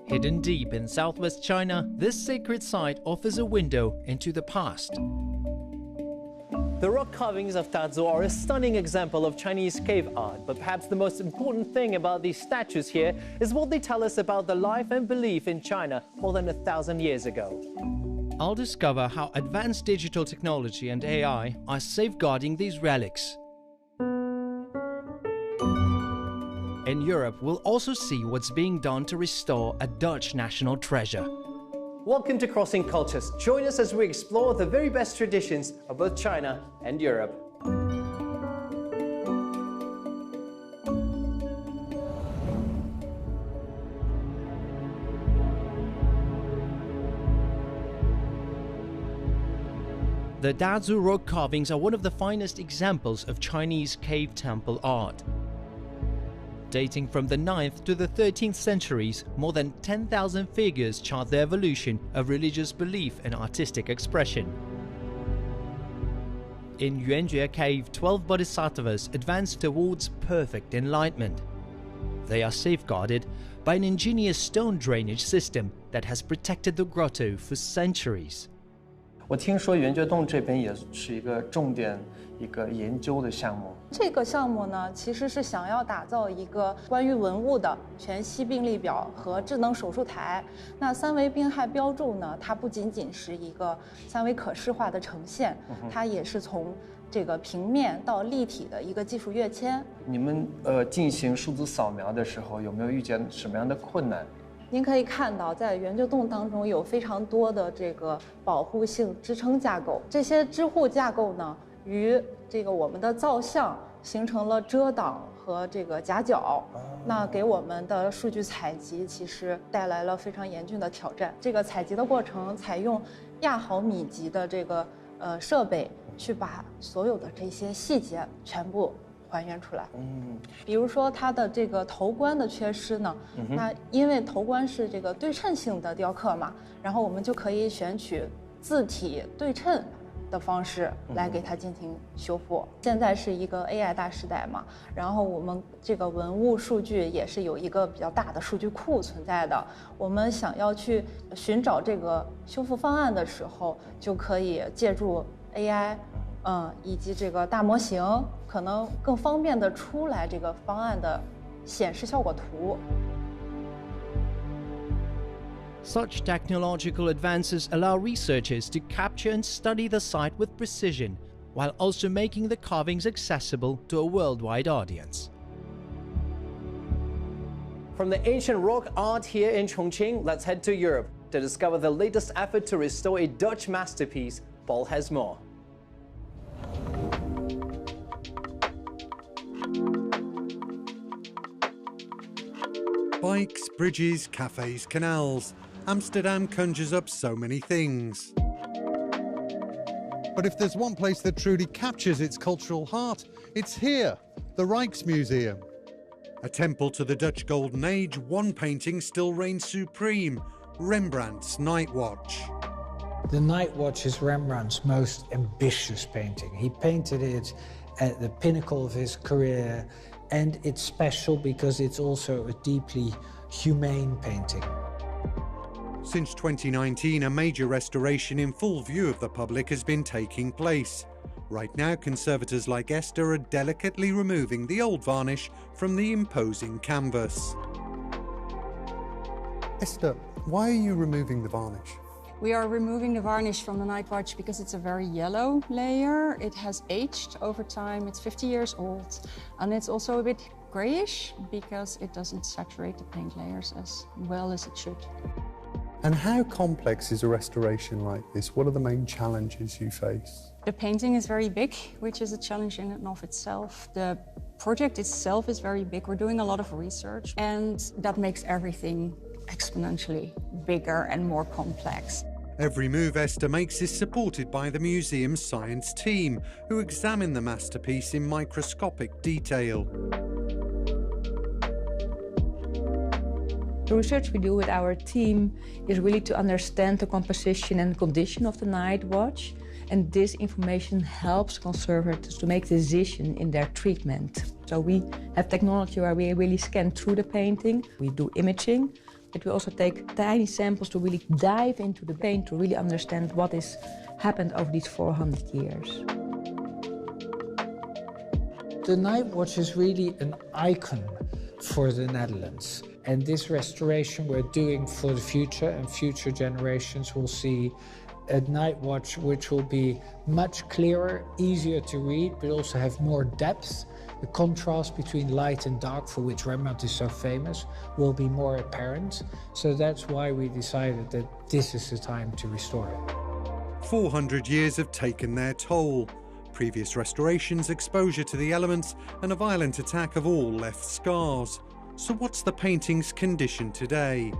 Hidden deep in southwest China, this sacred site offers a window into the past. The rock carvings of Dazu are a stunning example of Chinese cave art, but perhaps the most important thing about these statues here is what they tell us about the life and belief in China more than 1,000 years ago. I'll discover how advanced digital technology and AI are safeguarding these relics. In Europe, we'll also see what's being done to restore a Dutch national treasure. Welcome to Crossing Cultures. Join us as we explore the very best traditions of both China and Europe. The Dazu rock carvings are one of the finest examples of Chinese cave temple art. Dating from the 9th to the 13th centuries, more than 10,000 figures chart the evolution of religious belief and artistic expression. In Yuanjue Cave, 12 bodhisattvas advance towards perfect enlightenment. They are safeguarded by an ingenious stone drainage system that has protected the grotto for centuries. 我听说圆觉洞这边也是一个重点研究的项目。这个项目呢，其实是想要打造一个关于文物的全息病历表和智能手术台。那三维病害标注呢，它不仅仅是一个三维可视化的呈现，它也是从这个平面到立体的一个技术跃迁。你们进行数字扫描的时候，有没有遇见什么样的困难？ 您可以看到，在圆觉洞当中有非常多的这个保护性支撑架构，这些支护架构呢，与这个我们的造像形成了遮挡和这个夹角，那给我们的数据采集其实带来了非常严峻的挑战。这个采集的过程采用亚毫米级的这个设备，去把所有的这些细节全部 还原出来。比如说它的这个头冠的缺失呢，那因为头冠是这个对称性的雕刻嘛，然后我们就可以选取字体对称的方式来给它进行修复。现在是一个 AI 大时代嘛，然后我们这个文物数据也是有一个比较大的数据库存在的。我们想要去寻找这个修复方案的时候，就可以借助 AI。 以及这个大模型，可能更方便的出来这个方案的显示效果图。Such technological advances allow researchers to capture and study the site with precision, while also making the carvings accessible to a worldwide audience. From the ancient rock art here in Chongqing, let's head to Europe to discover the latest effort to restore a Dutch masterpiece. Paul has more. Bikes, bridges, cafes, canals. Amsterdam conjures up so many things. But if there's one place that truly captures its cultural heart, it's here, the Rijksmuseum. A temple to the Dutch Golden Age, one painting still reigns supreme, Rembrandt's Night Watch. The Night Watch is Rembrandt's most ambitious painting. He painted it at the pinnacle of his career, and it's special because it's also a deeply humane painting. Since 2019, a major restoration in full view of the public has been taking place. Right now, conservators like Esther are delicately removing the old varnish from the imposing canvas. Esther, why are you removing the varnish? We are removing the varnish from the Night Watch because it's a very yellow layer. It has aged over time, it's 50 years old, and it's also a bit grayish because it doesn't saturate the paint layers as well as it should. And how complex is a restoration like this? What are the main challenges you face? The painting is very big, which is a challenge in and of itself. The project itself is very big. We're doing a lot of research, and that makes everything exponentially bigger and more complex. Every move Esther makes is supported by the museum's science team, who examine the masterpiece in microscopic detail. The research we do with our team is really to understand the composition and condition of the Night Watch, and this information helps conservators to make decisions in their treatment. So we have technology where we really scan through the painting. We do imaging, but we also take tiny samples to really dive into the paint to really understand what has happened over these 400 years. The night watch is really an icon for the Netherlands. And this restoration we're doing for the future, and future generations will see a night watch which will be much clearer, easier to read, but also have more depth. The contrast between light and dark, for which Rembrandt is so famous, will be more apparent. So that's why we decided that this is the time to restore it. 400 years have taken their toll. Previous restorations, exposure to the elements, and a violent attack have all left scars. So what's the painting's condition today?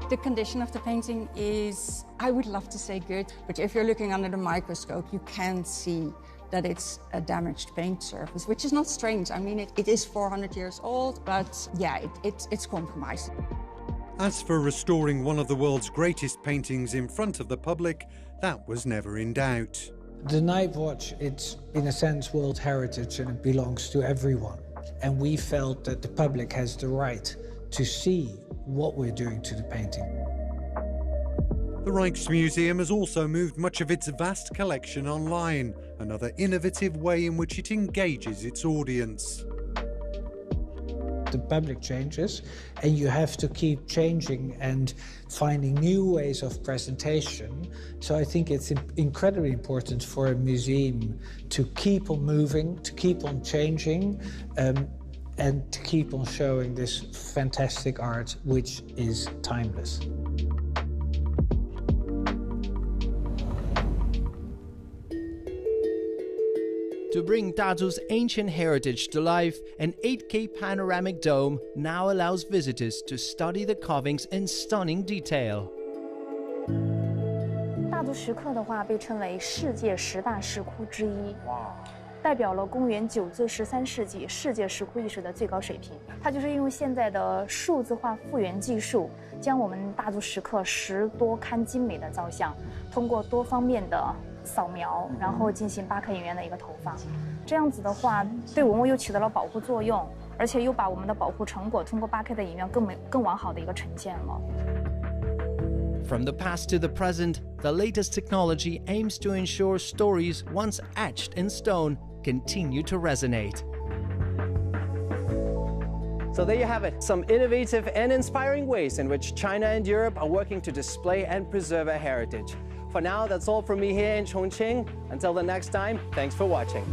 The condition of the painting is, I would love to say good, but if you're looking under the microscope, you can see that it's a damaged paint surface, which is not strange. I mean, it is 400 years old, but yeah, it's compromised. As for restoring one of the world's greatest paintings in front of the public, that was never in doubt. The night watch, it's in a sense world heritage and it belongs to everyone. And we felt that the public has the right to see what we're doing to the painting. The Rijksmuseum has also moved much of its vast collection online, another innovative way in which it engages its audience. The public changes, and you have to keep changing and finding new ways of presentation. So I think it's incredibly important for a museum to keep on moving, to keep on changing, and to keep on showing this fantastic art, which is timeless. To bring Dazu's ancient heritage to life, an 8K panoramic dome now allows visitors to study the carvings in stunning detail. 大足石刻的话，被称为世界10大石窟之一，代表了公元9至13世纪世界石窟艺术的最高水平。它就是用现在的数字化复原技术，将我们大足石刻10多堪精美的造像，通过多方面的扫描，然后进行8K 影院的一个投放。这样子的话，对文物又起到了保护作用，而且又把我们的保护成果通过8K 的影院更完好的一个呈现了。From the past to the present, the latest technology aims to ensure stories once etched in stone continue to resonate. So there you have it, some innovative and inspiring ways in which China and Europe are working to display and preserve our heritage. For now, that's all from me here in Chongqing. Until the next time, thanks for watching.